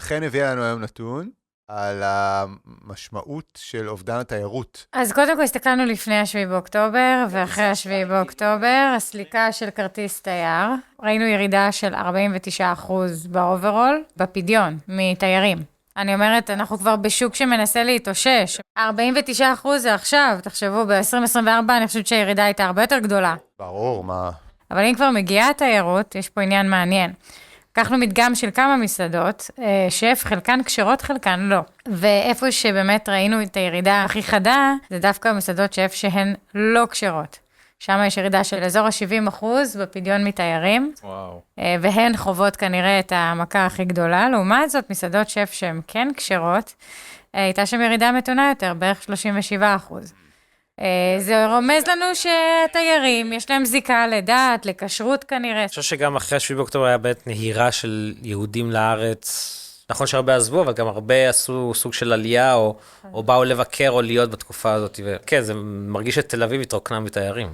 חן הביאה לנו היום נתון על המשמעות של אובדן התיירות. אז קודם כל הסתכלנו לפני השביעי באוקטובר, ואחרי השביעי באוקטובר, הסליקה של כרטיס תייר, ראינו ירידה של 49% באוברול, בפדיון, מתיירים. אני אומרת, אנחנו כבר בשוק שמנסה להתאושש. 49% זה עכשיו, תחשבו, ב-2024 אני חושבת שהירידה הייתה הרבה יותר גדולה. ברור, מה? אבל אם כבר מגיעה התיירות, יש פה עניין מעניין. לקחנו מדגם של כמה מסעדות, שף, חלקן קשרות, חלקן לא. ואיפה שבאמת ראינו את הירידה הכי חדה, זה דווקא מסעדות שף שהן לא קשרות. שם יש ירידה של אזור ה-70% בפדיון מתיירים. וואו. והן חוות כנראה את המכה הכי גדולה. לעומת זאת, מסעדות שף שהן כן קשרות, הייתה שם ירידה מתונה יותר, בערך 37%. זה רומז לנו שתיירים, יש להם זיקה לדת, לכשרות כנראה. אני חושב שגם אחרי השביעי באוקטובר היה באמת נהירה של יהודים לארץ. נכון שהרבה עזבו, אבל גם הרבה עשו סוג של עלייה, או באו לבקר או להיות בתקופה הזאת. וכן, זה מרגיש שתל אביב התרוקנה מתיירים.